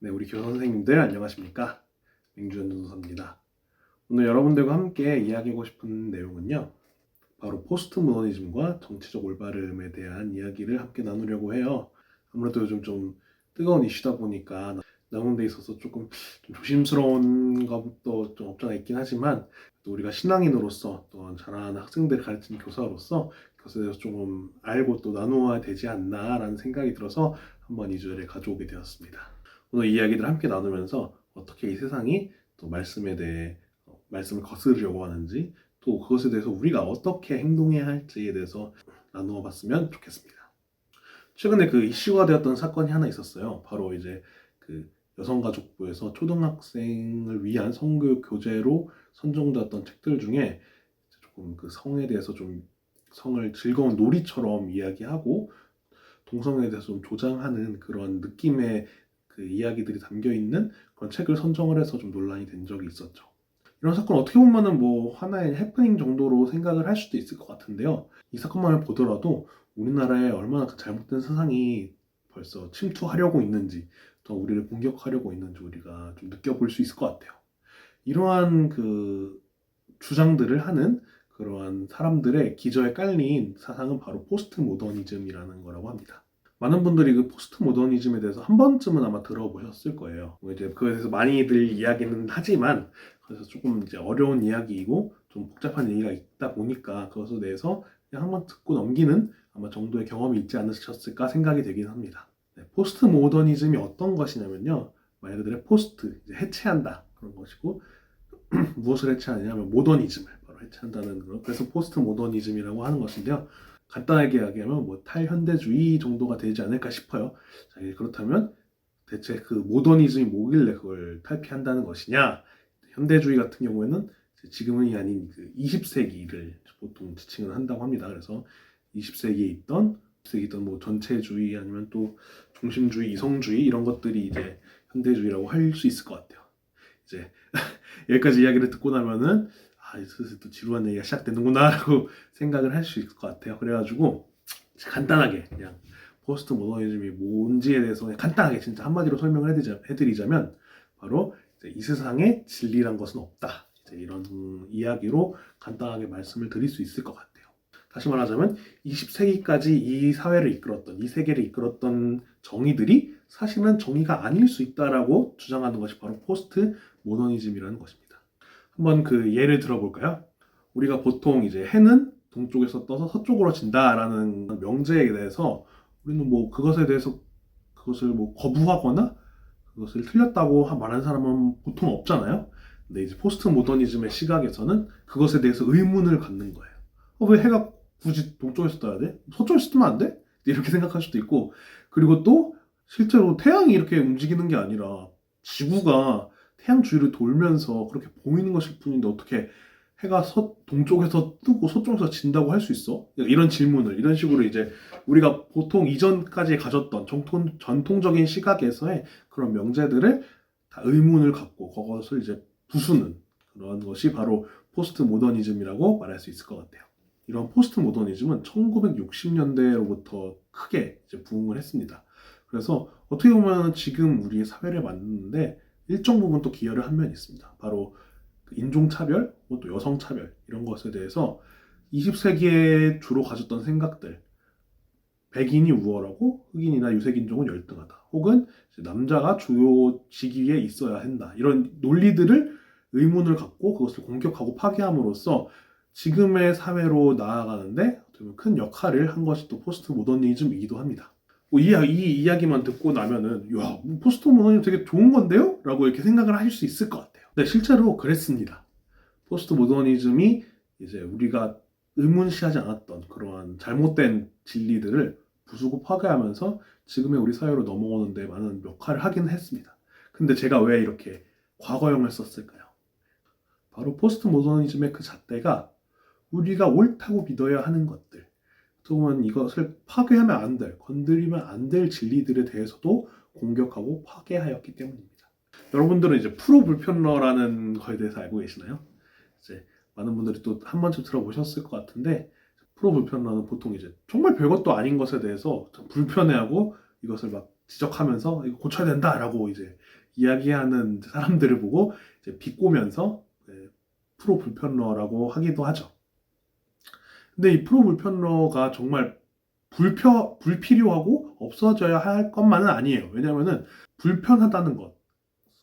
네, 우리 교사 선생님들 안녕하십니까? 맹주현 전도사입니다. 오늘 여러분들과 함께 이야기하고 싶은 내용은요, 바로 포스트 모더니즘과 정치적 올바름에 대한 이야기를 함께 나누려고 해요. 아무래도 요즘 좀 뜨거운 이슈다 보니까 나오는 데 있어서 조금 좀 조심스러운 것도 좀 없잖아 있긴 하지만, 또 우리가 신앙인으로서 또 자라는 학생들을 가르치는 교사로서 그것에 대해서 조금 알고 또 나누어야 되지 않나라는 생각이 들어서 한번 이 주제를 가져오게 되었습니다. 오늘 이야기들 함께 나누면서 어떻게 이 세상이 또 말씀에 대해 말씀을 거스르려고 하는지, 또 그것에 대해서 우리가 어떻게 행동해야 할지에 대해서 나누어 봤으면 좋겠습니다. 최근에 그 이슈가 되었던 사건이 하나 있었어요. 바로 이제 그 여성가족부에서 초등학생을 위한 성교육 교재로 선정되었던 책들 중에 조금 그 성에 대해서 좀 성을 즐거운 놀이처럼 이야기하고 동성애에 대해서 좀 조장하는 그런 느낌의 그 이야기들이 담겨 있는 그런 책을 선정을 해서 좀 논란이 된 적이 있었죠. 이런 사건 어떻게 보면은 뭐 하나의 해프닝 정도로 생각을 할 수도 있을 것 같은데요. 이 사건만을 보더라도 우리나라에 얼마나 그 잘못된 사상이 벌써 침투하려고 있는지, 또 우리를 공격하려고 있는지 우리가 좀 느껴볼 수 있을 것 같아요. 이러한 그 주장들을 하는 그러한 사람들의 기저에 깔린 사상은 바로 포스트 모더니즘이라는 거라고 합니다. 많은 분들이 그 포스트 모더니즘에 대해서 한 번쯤은 아마 들어보셨을 거예요. 뭐 이제 그에 대해서 많이들 이야기는 하지만, 그래서 조금 이제 어려운 이야기이고 좀 복잡한 얘기가 있다 보니까 그것에 대해서 그냥 한번 듣고 넘기는 아마 정도의 경험이 있지 않으셨을까 생각이 되긴 합니다. 네, 포스트 모더니즘이 어떤 것이냐면요, 말 그대로 포스트, 이제 해체한다 그런 것이고, 무엇을 해체하냐면 모더니즘을 바로 해체한다는 거. 그래서 포스트 모더니즘이라고 하는 것인데요. 간단하게 이야기하면 뭐 탈현대주의 정도가 되지 않을까 싶어요. 자, 그렇다면 대체 그 모더니즘이 뭐길래 그걸 탈피한다는 것이냐? 현대주의 같은 경우에는 지금은 아닌 그 20세기를 보통 지칭을 한다고 합니다. 그래서 20세기에 있던 뭐 전체주의 아니면 또 중심주의, 이성주의 이런 것들이 이제 현대주의라고 할 수 있을 것 같아요. 이제 여기까지 이야기를 듣고 나면은 슬슬 또 지루한 얘기가 시작되는구나라고 생각을 할 수 있을 것 같아요. 그래가지고 간단하게 그냥 포스트 모더니즘이 뭔지에 대해서 그냥 간단하게 진짜 한마디로 설명을 해드리자면 바로 이 세상에 진리란 것은 없다. 이런 이야기로 간단하게 말씀을 드릴 수 있을 것 같아요. 다시 말하자면 20세기까지 이 사회를 이끌었던, 이 세계를 이끌었던 정의들이 사실은 정의가 아닐 수 있다라고 주장하는 것이 바로 포스트 모더니즘이라는 것입니다. 한번 그 예를 들어볼까요? 우리가 보통 이제 해는 동쪽에서 떠서 서쪽으로 진다라는 명제에 대해서 우리는 뭐 그것에 대해서 그것을 뭐 거부하거나 그것을 틀렸다고 말하는 사람은 보통 없잖아요. 근데 이제 포스트 모더니즘의 시각에서는 그것에 대해서 의문을 갖는 거예요. 왜 해가 굳이 동쪽에서 떠야 돼? 서쪽에서 뜨면 안 돼? 이렇게 생각할 수도 있고, 그리고 또 실제로 태양이 이렇게 움직이는 게 아니라 지구가 태양 주위를 돌면서 그렇게 보이는 것일 뿐인데 어떻게 해가 동쪽에서 뜨고 서쪽에서 진다고 할 수 있어? 이런 질문을 이런 식으로 이제 우리가 보통 이전까지 가졌던 전통적인 시각에서의 그런 명제들을 다 의문을 갖고 그것을 이제 부수는 그런 것이 바로 포스트 모더니즘이라고 말할 수 있을 것 같아요. 이런 포스트 모더니즘은 1960년대로부터 크게 이제 부흥을 했습니다. 그래서 어떻게 보면 지금 우리의 사회를 만드는데 일정 부분 또 기여를 한 면이 있습니다. 바로 인종차별, 또 여성차별 이런 것에 대해서 20세기에 주로 가졌던 생각들, 백인이 우월하고 흑인이나 유색인종은 열등하다, 혹은 남자가 주요 직위에 있어야 한다, 이런 논리들을 의문을 갖고 그것을 공격하고 파괴함으로써 지금의 사회로 나아가는데 큰 역할을 한 것이 또 포스트 모더니즘이기도 합니다. 이 이야기만 듣고 나면은 포스트 모더니즘 되게 좋은 건데요? 라고 이렇게 생각을 하실 수 있을 것 같아요. 네, 실제로 그랬습니다. 포스트 모더니즘이 이제 우리가 의문시하지 않았던 그러한 잘못된 진리들을 부수고 파괴하면서 지금의 우리 사회로 넘어오는 데 많은 역할을 하긴 했습니다. 근데 제가 왜 이렇게 과거형을 썼을까요? 바로 포스트 모더니즘의 그 잣대가 우리가 옳다고 믿어야 하는 것들, 또는 이것을 파괴하면 안 될, 건드리면 안 될 진리들에 대해서도 공격하고 파괴하였기 때문입니다. 여러분들은 이제 프로 불편러라는 거에 대해서 알고 계시나요? 이제 많은 분들이 또 한 번쯤 들어보셨을 것 같은데, 프로 불편러는 보통 이제 정말 별것도 아닌 것에 대해서 불편해하고 이것을 막 지적하면서 이거 고쳐야 된다라고 이제 이야기하는 사람들을 보고 이제 비꼬면서 프로 불편러라고 하기도 하죠. 근데 이 프로 불편러가 정말 불필요하고 없어져야 할 것만은 아니에요. 왜냐면은 불편하다는 것,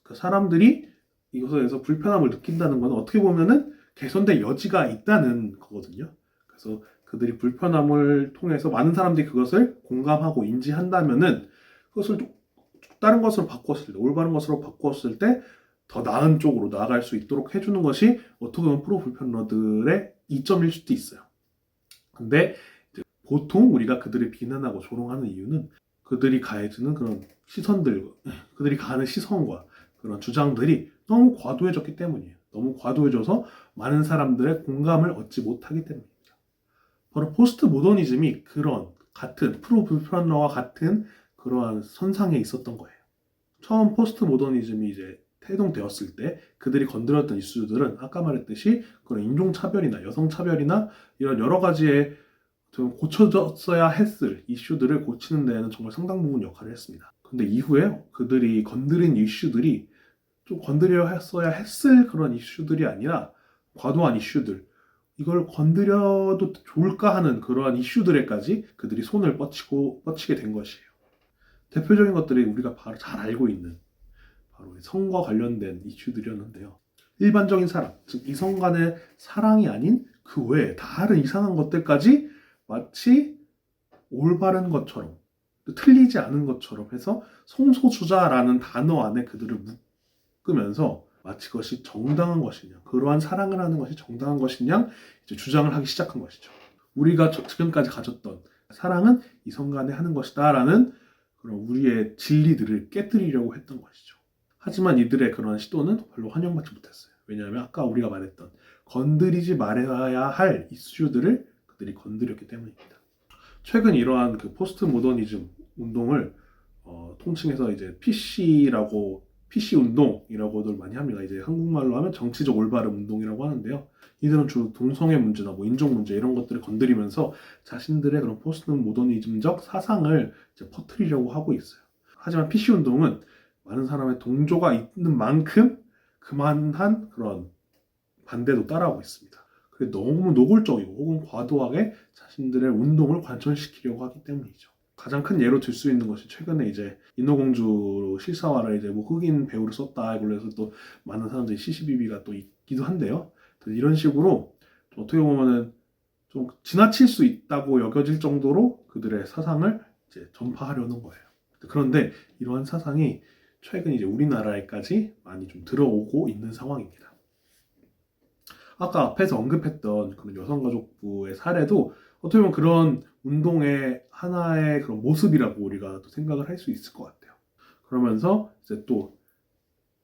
그 사람들이 이것에 대해서 불편함을 느낀다는 건 어떻게 보면은 개선될 여지가 있다는 거거든요. 그래서 그들이 불편함을 통해서 많은 사람들이 그것을 공감하고 인지한다면은 그것을 다른 것으로 바꿨을 때, 올바른 것으로 바꿨을 때 더 나은 쪽으로 나아갈 수 있도록 해주는 것이 어떻게 보면 프로 불편러들의 이점일 수도 있어요. 근데 보통 우리가 그들을 비난하고 조롱하는 이유는 그들이 가해지는 그런 시선들, 그들이 가하는 시선과 그런 주장들이 너무 과도해졌기 때문이에요. 너무 과도해져서 많은 사람들의 공감을 얻지 못하기 때문입니다. 바로 포스트 모더니즘이 그런 같은 프로 불편러와 같은 그러한 선상에 있었던 거예요. 처음 포스트 모더니즘이 이제 태동되었을 때 그들이 건드렸던 이슈들은 아까 말했듯이 그런 인종차별이나 여성차별이나 이런 여러 가지의 좀 고쳐졌어야 했을 이슈들을 고치는 데에는 정말 상당 부분 역할을 했습니다. 근데 이후에 그들이 건드린 이슈들이 좀 건드려야 했을 그런 이슈들이 아니라 과도한 이슈들, 이걸 건드려도 좋을까 하는 그러한 이슈들에까지 그들이 손을 뻗치게 된 것이에요. 대표적인 것들이 우리가 바로 잘 알고 있는 바로 성과 관련된 이슈들이었는데요. 일반적인 사랑, 즉 이성 간의 사랑이 아닌 그 외에 다른 이상한 것들까지 마치 올바른 것처럼 틀리지 않은 것처럼 해서 성소수자라는 단어 안에 그들을 묶으면서 마치 그것이 정당한 것이냐, 그러한 사랑을 하는 것이 정당한 것이냐 이제 주장을 하기 시작한 것이죠. 우리가 지금까지 가졌던 사랑은 이성 간에 하는 것이다 라는 그런 우리의 진리들을 깨뜨리려고 했던 것이죠. 하지만 이들의 그런 시도는 별로 환영받지 못했어요. 왜냐하면 아까 우리가 말했던 건드리지 말아야 할 이슈들을 그들이 건드렸기 때문입니다. 최근 이러한 그 포스트 모더니즘 운동을 통칭해서 이제 PC 운동이라고들 많이 합니다. 이제 한국말로 하면 정치적 올바름 운동이라고 하는데요. 이들은 주로 동성애 문제나 뭐 인종 문제 이런 것들을 건드리면서 자신들의 그런 포스트 모더니즘적 사상을 이제 퍼뜨리려고 하고 있어요. 하지만 PC 운동은 많은 사람의 동조가 있는 만큼 그만한 그런 반대도 따라오고 있습니다. 그게 너무 노골적이고 혹은 과도하게 자신들의 운동을 관철시키려고 하기 때문이죠. 가장 큰 예로 들 수 있는 것이 최근에 이제 인어공주 실사화를 이제 뭐 흑인 배우를 썼다 이걸로 해서 또 많은 사람들이 시시비비가 또 있기도 한데요. 이런 식으로 좀 어떻게 보면은 좀 지나칠 수 있다고 여겨질 정도로 그들의 사상을 이제 전파하려는 거예요. 그런데 이러한 사상이 최근 이제 우리나라에까지 많이 좀 들어오고 있는 상황입니다. 아까 앞에서 언급했던 그런 여성가족부의 사례도 어떻게 보면 그런 운동의 하나의 그런 모습이라고 우리가 또 생각을 할 수 있을 것 같아요. 그러면서 이제 또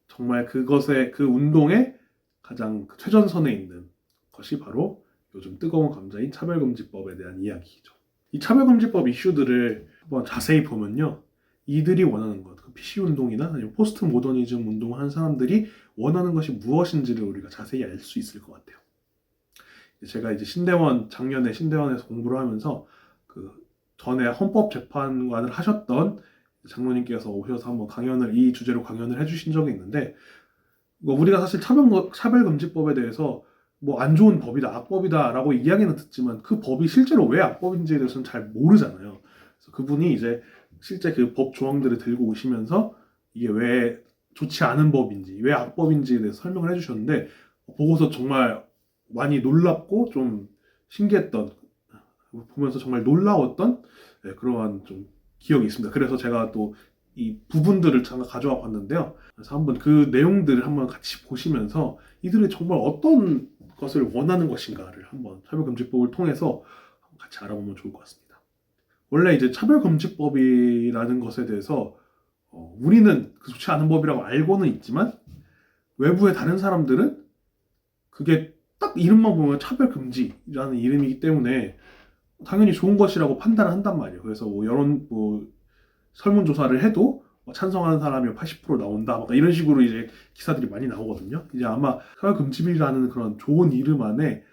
정말 그것의 그 운동의 가장 최전선에 있는 것이 바로 요즘 뜨거운 감자인 차별금지법에 대한 이야기죠. 이 차별금지법 이슈들을 한번 자세히 보면요. 이들이 원하는 것, 그 PC 운동이나 아니면 포스트 모더니즘 운동을 하는 사람들이 원하는 것이 무엇인지를 우리가 자세히 알 수 있을 것 같아요. 제가 이제 작년에 신대원에서 공부를 하면서 그 전에 헌법재판관을 하셨던 장로님께서 오셔서 한번 이 주제로 강연을 해주신 적이 있는데, 우리가 사실 차별금지법에 대해서 뭐 안 좋은 법이다, 악법이다라고 이야기는 듣지만 그 법이 실제로 왜 악법인지에 대해서는 잘 모르잖아요. 그래서 그분이 이제 실제 그 법 조항들을 들고 오시면서 이게 왜 좋지 않은 법인지, 왜 악법인지에 대해서 설명을 해주셨는데, 보고서 정말 많이 놀랍고 좀 신기했던, 보면서 정말 놀라웠던 그러한 좀 기억이 있습니다. 그래서 제가 또 이 부분들을 잠깐 가져와 봤는데요. 그래서 한번 그 내용들을 한번 같이 보시면서 이들이 정말 어떤 것을 원하는 것인가를 한번 차별금지법을 통해서 같이 알아보면 좋을 것 같습니다. 원래 이제 차별금지법이라는 것에 대해서 우리는 좋지 않은 법이라고 알고는 있지만 외부의 다른 사람들은 그게 딱 이름만 보면 차별금지라는 이름이기 때문에 당연히 좋은 것이라고 판단을 한단 말이에요. 그래서 설문조사를 해도 찬성하는 사람이 80% 나온다. 막 이런 식으로 이제 기사들이 많이 나오거든요. 이제 아마 차별금지법이라는 그런 좋은 이름 안에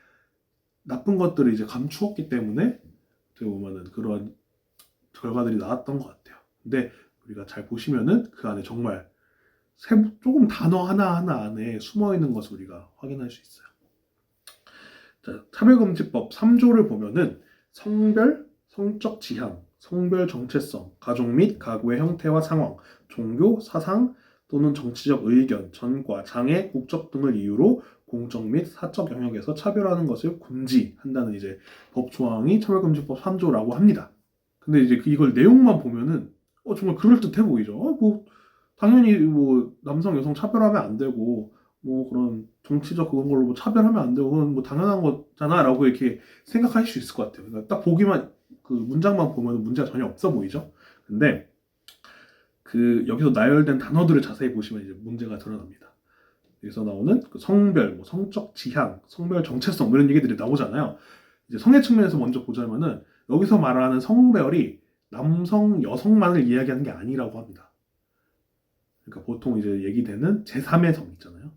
나쁜 것들을 이제 감추었기 때문에 어떻게 보면은 그런 결과들이 나왔던 것 같아요. 근데 우리가 잘 보시면은 그 안에 정말 조금 단어 하나하나 안에 숨어있는 것을 우리가 확인할 수 있어요. 자, 차별금지법 3조를 보면은 성별, 성적 지향, 성별 정체성, 가족 및 가구의 형태와 상황, 종교, 사상 또는 정치적 의견, 전과, 장애, 국적 등을 이유로 공적 및 사적 영역에서 차별하는 것을 금지한다는 이제 법 조항이 차별금지법 3조라고 합니다. 근데 이제 이걸 내용만 보면은 정말 그럴듯해 보이죠. 뭐 당연히 뭐 남성 여성 차별하면 안 되고 뭐 그런 정치적 그런 걸로 뭐 차별하면 안 되고 그건 뭐 당연한 거잖아라고 이렇게 생각할 수 있을 것 같아요. 그러니까 딱 보기만 그 문장만 보면 문제가 전혀 없어 보이죠. 근데 그 여기서 나열된 단어들을 자세히 보시면 이제 문제가 드러납니다. 여기서 나오는 그 성별, 뭐 성적 지향, 성별 정체성 뭐 이런 얘기들이 나오잖아요. 이제 성의 측면에서 먼저 보자면은 여기서 말하는 성별이 남성, 여성만을 이야기하는 게 아니라고 합니다. 그러니까 보통 이제 얘기되는 제3의 성 있잖아요.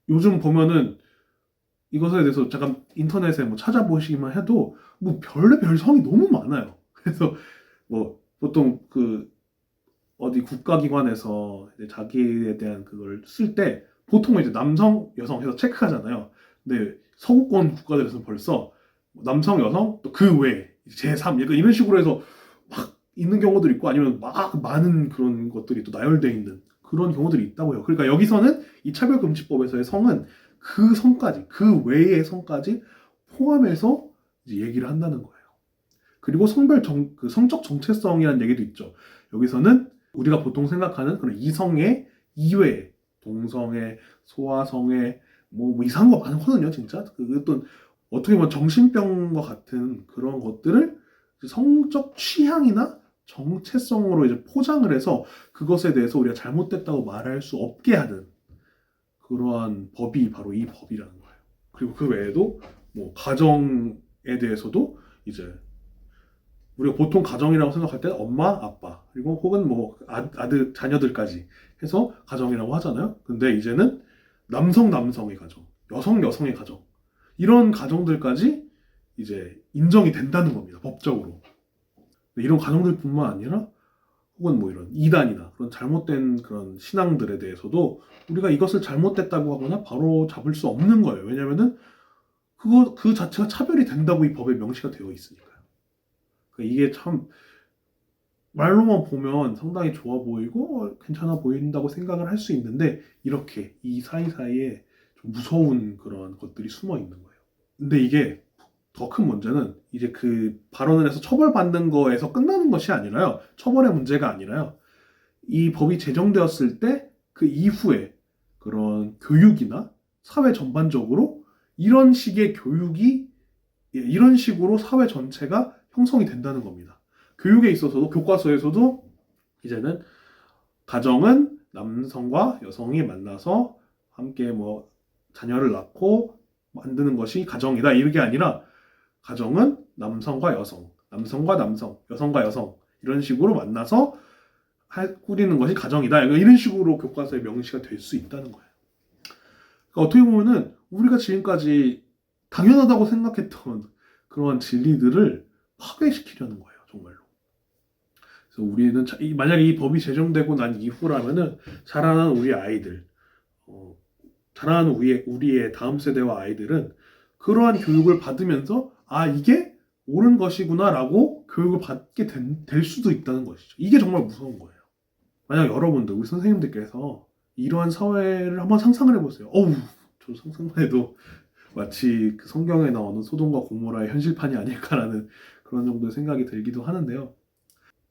요즘 보면은 이것에 대해서 잠깐 인터넷에 뭐 찾아보시기만 해도 뭐 별의별 성이 너무 많아요. 그래서 뭐 보통 그 어디 국가기관에서 이제 자기에 대한 그걸 쓸 때 보통 이제 남성, 여성 해서 체크하잖아요. 근데 서구권 국가들에서는 벌써 남성, 여성 또 그 외에 제3 약간 이런 식으로 해서 막 있는 경우들이 있고 아니면 막 많은 그런 것들이 또 나열되어 있는 그런 경우들이 있다고요. 그러니까 여기서는 이 차별금지법에서의 성은 그 성까지, 그 외의 성까지 포함해서 이제 얘기를 한다는 거예요. 그리고 그 성적 정체성이라는 얘기도 있죠. 여기서는 우리가 보통 생각하는 그런 이성의 이외, 동성애, 소아성애, 뭐 이상한 거 많거든요, 진짜. 또 어떻게 보면 정신병과 같은 그런 것들을 성적 취향이나 정체성으로 이제 포장을 해서 그것에 대해서 우리가 잘못됐다고 말할 수 없게 하는 그러한 법이 바로 이 법이라는 거예요. 그리고 그 외에도 뭐 가정에 대해서도 이제 우리가 보통 가정이라고 생각할 때 엄마, 아빠 그리고 혹은 뭐 아들, 자녀들까지 해서 가정이라고 하잖아요. 근데 이제는 남성의 가정, 여성의 가정 이런 가정들까지 이제 인정이 된다는 겁니다. 법적으로. 이런 가정들뿐만 아니라 혹은 뭐 이런 이단이나 그런 잘못된 그런 신앙들에 대해서도 우리가 이것을 잘못됐다고 하거나 바로 잡을 수 없는 거예요. 왜냐면은 그 자체가 차별이 된다고 이 법에 명시가 되어 있으니까요. 그러니까 이게 참 말로만 보면 상당히 좋아 보이고 괜찮아 보인다고 생각을 할 수 있는데 이렇게 이 사이사이에 좀 무서운 그런 것들이 숨어 있는 거예요. 근데 이게 더 큰 문제는 이제 그 발언을 해서 처벌받는 거에서 끝나는 것이 아니라요. 처벌의 문제가 아니라요. 이 법이 제정되었을 때 그 이후에 그런 교육이나 사회 전반적으로 이런 식의 교육이 이런 식으로 사회 전체가 형성이 된다는 겁니다. 교육에 있어서도 교과서에서도 이제는 가정은 남성과 여성이 만나서 함께 뭐 자녀를 낳고 만드는 것이 가정이다 이게 아니라 가정은 남성과 여성, 남성과 남성, 여성과 여성 이런 식으로 만나서 꾸리는 것이 가정이다 이런 식으로 교과서에 명시가 될 수 있다는 거예요. 그러니까 어떻게 보면은 우리가 지금까지 당연하다고 생각했던 그런 진리들을 파괴시키려는 거예요, 정말로. 그래서 우리는 만약에 이 법이 제정되고 난 이후라면은 자라는 우리 아이들, 자라는 우리의 다음 세대와 아이들은 그러한 교육을 받으면서 이게 옳은 것이구나라고 교육을 받게 될 수도 있다는 것이죠. 이게 정말 무서운 거예요. 만약 여러분들, 우리 선생님들께서 이러한 사회를 한번 상상을 해보세요. 저 상상만 해도 마치 그 성경에 나오는 소돔과 고모라의 현실판이 아닐까라는 그런 정도의 생각이 들기도 하는데요.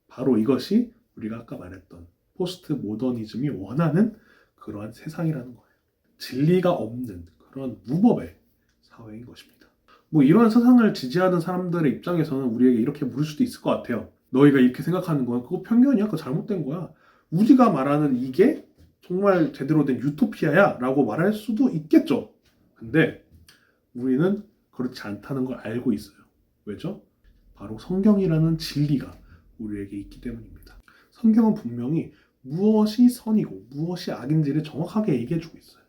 바로 이것이 우리가 아까 말했던 포스트 모더니즘이 원하는 그러한 세상이라는 거예요. 진리가 없는 그런 무법의 사회인 것입니다. 뭐 이러한 세상을 지지하는 사람들의 입장에서는 우리에게 이렇게 물을 수도 있을 것 같아요. 너희가 이렇게 생각하는 건 그거 편견이야. 그거 잘못된 거야. 우리가 말하는 이게 정말 제대로 된 유토피아야 라고 말할 수도 있겠죠. 근데 우리는 그렇지 않다는 걸 알고 있어요. 왜죠? 바로 성경이라는 진리가 우리에게 있기 때문입니다. 성경은 분명히 무엇이 선이고 무엇이 악인지를 정확하게 얘기해주고 있어요.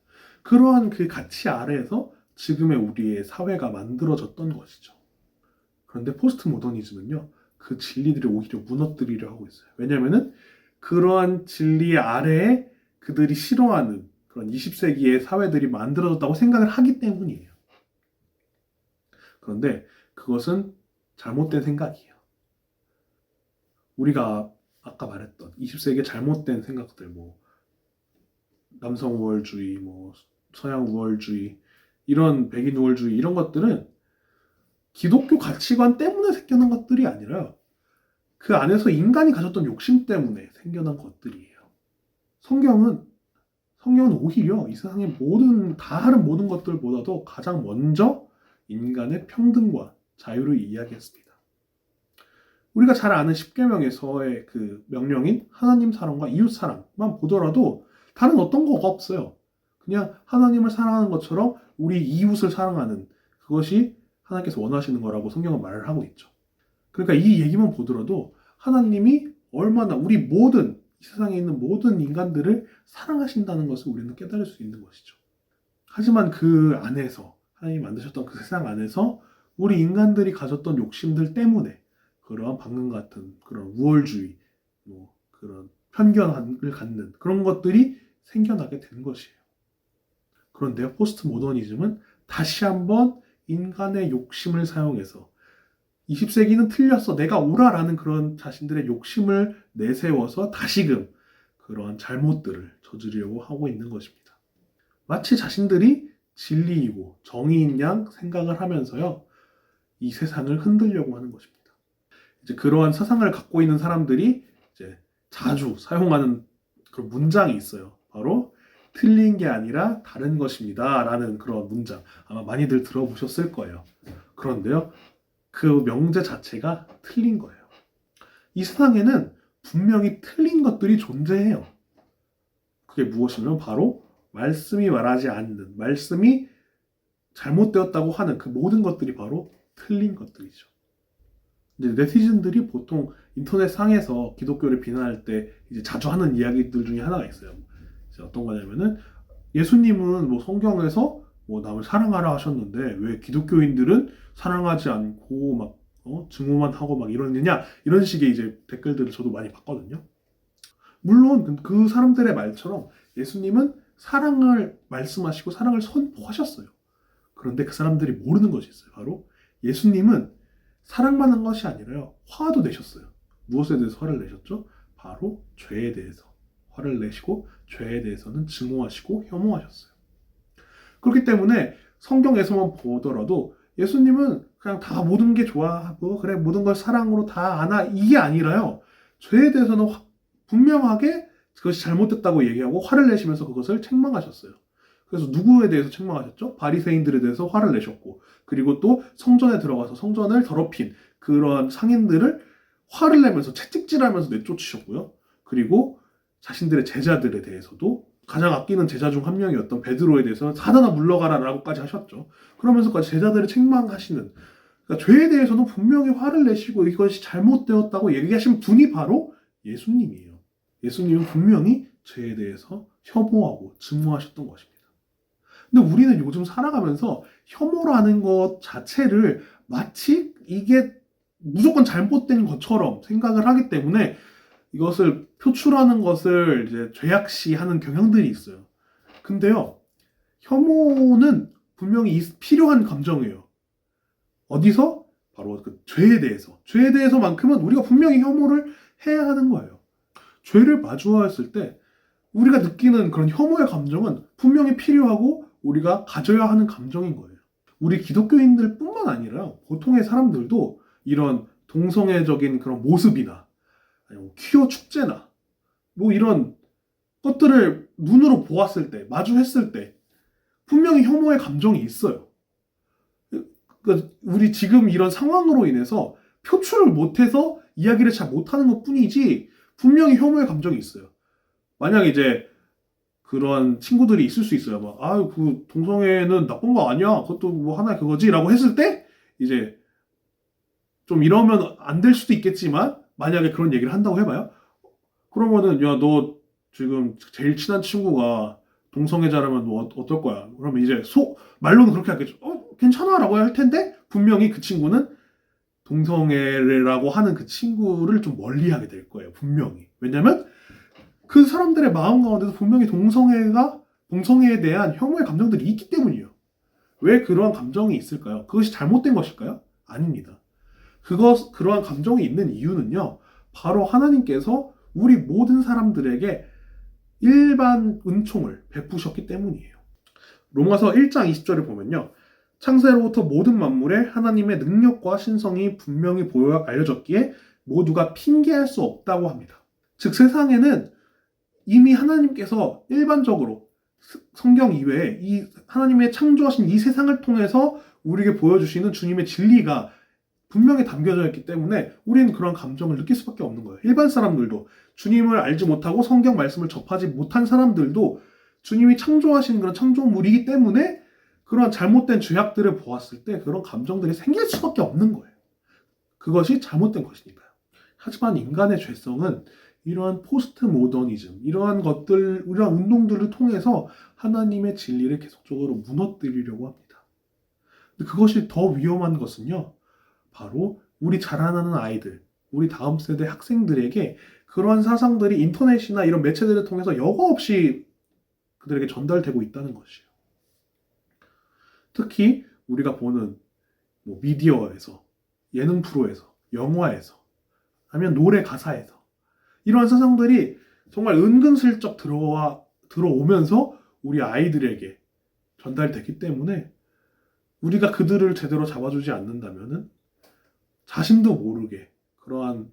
그러한 그 가치 아래에서 지금의 우리의 사회가 만들어졌던 것이죠. 그런데 포스트 모더니즘은요, 그 진리들이 오히려 무너뜨리려 하고 있어요. 왜냐면은 그러한 진리 아래에 그들이 싫어하는 그런 20세기의 사회들이 만들어졌다고 생각을 하기 때문이에요. 그런데 그것은 잘못된 생각이에요. 우리가 아까 말했던 20세기의 잘못된 생각들, 뭐 남성 우월주의, 뭐 서양 우월주의, 이런 백인 우월주의, 이런 것들은 기독교 가치관 때문에 생겨난 것들이 아니라 그 안에서 인간이 가졌던 욕심 때문에 생겨난 것들이에요. 성경은 오히려 이 세상의 다른 모든 것들보다도 가장 먼저 인간의 평등과 자유를 이야기했습니다. 우리가 잘 아는 십계명에서의 그 명령인 하나님 사랑과 이웃 사랑만 보더라도 다른 어떤 거가 없어요. 그냥 하나님을 사랑하는 것처럼 우리 이웃을 사랑하는, 그것이 하나님께서 원하시는 거라고 성경은 말을 하고 있죠. 그러니까 이 얘기만 보더라도 하나님이 얼마나 이 세상에 있는 모든 인간들을 사랑하신다는 것을 우리는 깨달을 수 있는 것이죠. 하지만 그 안에서, 하나님이 만드셨던 그 세상 안에서 우리 인간들이 가졌던 욕심들 때문에 그러한 방금 같은 그런 우월주의, 뭐 그런 편견을 갖는 그런 것들이 생겨나게 된 것이에요. 그런데 포스트 모더니즘은 다시 한번 인간의 욕심을 사용해서 20세기는 틀렸어, 내가 옳아라는 그런 자신들의 욕심을 내세워서 다시금 그러한 잘못들을 저지르려고 하고 있는 것입니다. 마치 자신들이 진리이고 정의인 양 생각을 하면서요, 이 세상을 흔들려고 하는 것입니다. 이제 그러한 사상을 갖고 있는 사람들이 이제 자주 사용하는 그런 문장이 있어요. 바로 틀린 게 아니라 다른 것입니다 라는 그런 문장, 아마 많이들 들어보셨을 거예요. 그런데요, 그 명제 자체가 틀린 거예요. 이 세상에는 분명히 틀린 것들이 존재해요. 그게 무엇이냐면 바로 말씀이 말하지 않는, 말씀이 잘못되었다고 하는 그 모든 것들이 바로 틀린 것들이죠. 이제 네티즌들이 보통 인터넷 상에서 기독교를 비난할 때 이제 자주 하는 이야기들 중에 하나가 있어요. 이제 어떤 거냐면은, 예수님은 뭐 성경에서 뭐 남을 사랑하라 하셨는데 왜 기독교인들은 사랑하지 않고 막 증오만 하고 막 이러느냐, 이런 식의 이제 댓글들을 저도 많이 봤거든요. 물론 그 사람들의 말처럼 예수님은 사랑을 말씀하시고 사랑을 선포하셨어요. 그런데 그 사람들이 모르는 것이 있어요. 바로 예수님은 사랑만 한 것이 아니라요, 화도 내셨어요. 무엇에 대해서 화를 내셨죠? 바로 죄에 대해서 화를 내시고, 죄에 대해서는 증오하시고 혐오하셨어요. 그렇기 때문에 성경에서만 보더라도 예수님은 그냥 다 모든 게 좋아하고 그래 모든 걸 사랑으로 다 안아, 이게 아니라요, 죄에 대해서는 분명하게 그것이 잘못됐다고 얘기하고 화를 내시면서 그것을 책망하셨어요. 그래서 누구에 대해서 책망하셨죠? 바리새인들에 대해서 화를 내셨고, 그리고 또 성전에 들어가서 성전을 더럽힌 그런 상인들을 화를 내면서 채찍질하면서 내쫓으셨고요. 그리고 자신들의 제자들에 대해서도 가장 아끼는 제자 중 한 명이었던 베드로에 대해서는 사단아 물러가라라고까지 하셨죠. 그러면서까지 제자들을 책망하시는, 그러니까 죄에 대해서는 분명히 화를 내시고 이것이 잘못되었다고 얘기하신 분이 바로 예수님이에요. 예수님은 분명히 죄에 대해서 혐오하고 증오하셨던 것입니다. 근데 우리는 요즘 살아가면서 혐오라는 것 자체를 마치 이게 무조건 잘못된 것처럼 생각을 하기 때문에 이것을 표출하는 것을 이제 죄악시하는 경향들이 있어요. 근데요, 혐오는 분명히 필요한 감정이에요. 어디서? 바로 그 죄에 대해서. 죄에 대해서만큼은 우리가 분명히 혐오를 해야 하는 거예요. 죄를 마주했을 때 우리가 느끼는 그런 혐오의 감정은 분명히 필요하고 우리가 가져야 하는 감정인 거예요. 우리 기독교인들 뿐만 아니라 보통의 사람들도 이런 동성애적인 그런 모습이나 아니면 퀴어 축제나 뭐 이런 것들을 눈으로 보았을 때, 마주했을 때 분명히 혐오의 감정이 있어요. 그러니까 우리 지금 이런 상황으로 인해서 표출을 못해서 이야기를 잘 못하는 것 뿐이지 분명히 혐오의 감정이 있어요. 만약에 이제 그런 친구들이 있을 수 있어요. 막, 그 동성애는 나쁜 거 아니야, 그것도 뭐 하나의 그거지 라고 했을 때 이제 좀 이러면 안 될 수도 있겠지만, 만약에 그런 얘기를 한다고 해봐요. 그러면은 야, 너 지금 제일 친한 친구가 동성애자라면 너 어떨 거야? 그러면 이제 말로는 그렇게 하겠죠. 괜찮아 라고 할 텐데 분명히 그 친구는 동성애라고 하는 그 친구를 좀 멀리하게 될 거예요. 분명히. 왜냐면 그 사람들의 마음 가운데서 분명히 동성애에 대한 혐오의 감정들이 있기 때문이에요. 왜 그러한 감정이 있을까요? 그것이 잘못된 것일까요? 아닙니다. 그러한 감정이 있는 이유는요, 바로 하나님께서 우리 모든 사람들에게 일반 은총을 베푸셨기 때문이에요. 로마서 1장 20절을 보면요, 창세로부터 모든 만물에 하나님의 능력과 신성이 분명히 보여 알려졌기에 모두가 핑계할 수 없다고 합니다. 즉 세상에는 이미 하나님께서 일반적으로 성경 이외에 이 하나님의 창조하신 이 세상을 통해서 우리에게 보여주시는 주님의 진리가 분명히 담겨져 있기 때문에 우리는 그런 감정을 느낄 수밖에 없는 거예요. 일반 사람들도, 주님을 알지 못하고 성경 말씀을 접하지 못한 사람들도 주님이 창조하신 그런 창조물이기 때문에 그런 잘못된 죄악들을 보았을 때 그런 감정들이 생길 수밖에 없는 거예요. 그것이 잘못된 것이니까요. 하지만 인간의 죄성은 이러한 포스트 모더니즘, 이러한 운동들을 통해서 하나님의 진리를 계속적으로 무너뜨리려고 합니다. 근데 그것이 더 위험한 것은요, 바로 우리 자라나는 아이들, 우리 다음 세대 학생들에게 그러한 사상들이 인터넷이나 이런 매체들을 통해서 여과 없이 그들에게 전달되고 있다는 것이에요. 특히 우리가 보는 미디어에서, 예능 프로에서, 영화에서, 아니면 노래 가사에서 이러한 사상들이 정말 은근슬쩍 들어오면서 우리 아이들에게 전달됐기 때문에 우리가 그들을 제대로 잡아주지 않는다면은 자신도 모르게 그러한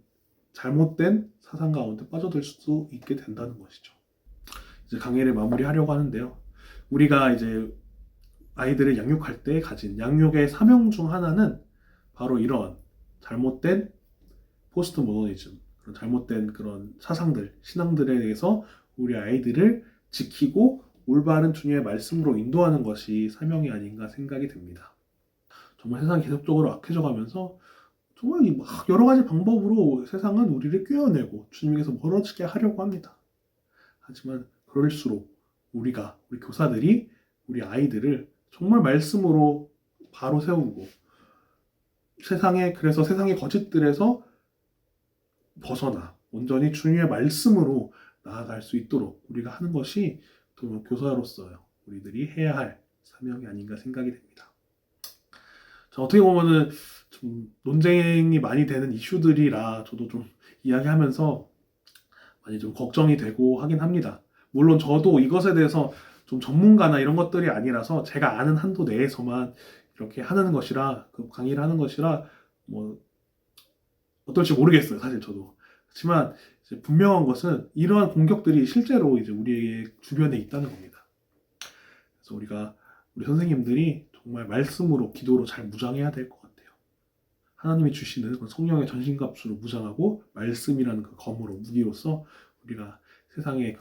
잘못된 사상 가운데 빠져들 수도 있게 된다는 것이죠. 이제 강의를 마무리하려고 하는데요. 우리가 이제 아이들을 양육할 때 가진 양육의 사명 중 하나는 바로 이런 잘못된 포스트 모더니즘, 그런 잘못된 그런 사상들, 신앙들에 대해서 우리 아이들을 지키고 올바른 주님의 말씀으로 인도하는 것이 사명이 아닌가 생각이 듭니다. 정말 세상이 계속적으로 악해져 가면서 정말 막 여러 가지 방법으로 세상은 우리를 꿰어내고 주님에게서 멀어지게 하려고 합니다. 하지만 그럴수록 우리 교사들이 우리 아이들을 정말 말씀으로 바로 세우고 그래서 세상의 거짓들에서 벗어나 온전히 주님의 말씀으로 나아갈 수 있도록 우리가 하는 것이 정말 교사로서요, 우리들이 해야 할 사명이 아닌가 생각이 됩니다. 자, 어떻게 보면은 좀 논쟁이 많이 되는 이슈들이라 저도 좀 이야기하면서 많이 좀 걱정이 되고 하긴 합니다. 물론 저도 이것에 대해서 좀 전문가나 이런 것들이 아니라서 제가 아는 한도 내에서만 이렇게 하는 것이라, 그 강의를 하는 것이라 어떨지 모르겠어요, 사실 저도. 그렇지만 이제 분명한 것은 이러한 공격들이 실제로 이제 우리의 주변에 있다는 겁니다. 그래서 우리 선생님들이 정말 말씀으로, 기도로 잘 무장해야 될 것 같아요. 하나님이 주시는 성령의 전신갑주로 무장하고 말씀이라는 그 검으로, 무기로서 우리가 세상에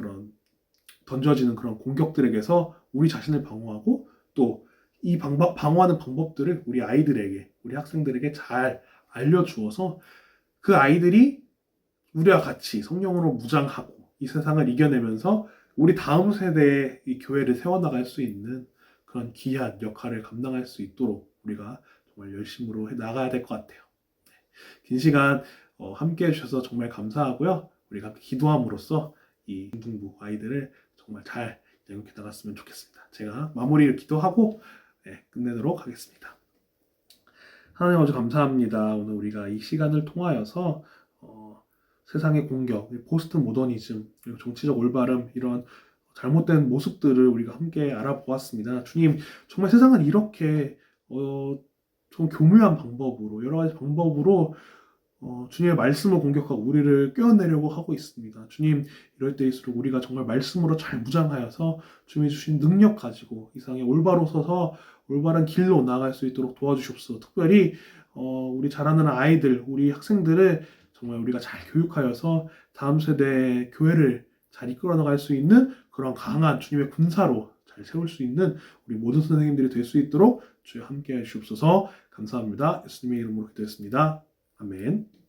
던져지는 그런 공격들에게서 우리 자신을 방어하고 또 이 방어하는 방법들을 우리 아이들에게, 우리 학생들에게 잘 알려주어서 그 아이들이 우리와 같이 성령으로 무장하고 이 세상을 이겨내면서 우리 다음 세대의 이 교회를 세워나갈 수 있는 그런 귀한 역할을 감당할 수 있도록 우리가 정말 열심으로 나가야 될 것 같아요. 긴 시간 함께 해주셔서 정말 감사하고요. 우리가 함께 기도함으로써 이 중등부 아이들을 정말 잘 양육해 나갔으면 좋겠습니다. 제가 마무리를 기도하고 끝내도록 하겠습니다. 하나님 아버지 감사합니다. 오늘 우리가 이 시간을 통하여서 세상의 공격, 포스트 모더니즘, 그리고 정치적 올바름, 이런 잘못된 모습들을 우리가 함께 알아보았습니다. 주님, 정말 세상은 이렇게 좀 교묘한 방법으로, 여러 가지 방법으로 주님의 말씀을 공격하고 우리를 꿰어내려고 하고 있습니다. 주님, 이럴 때일수록 우리가 정말 말씀으로 잘 무장하여서 주님이 주신 능력 가지고 이 세상에 올바로 서서 올바른 길로 나아갈 수 있도록 도와주시옵소서. 특별히 우리 자라는 아이들, 우리 학생들을 정말 우리가 잘 교육하여서 다음 세대 교회를 잘 이끌어 나갈 수 있는 그런 강한 주님의 군사로 잘 세울 수 있는 우리 모든 선생님들이 될 수 있도록 주여 함께 해주시옵소서. 감사합니다. 예수님의 이름으로 기도했습니다. 아멘.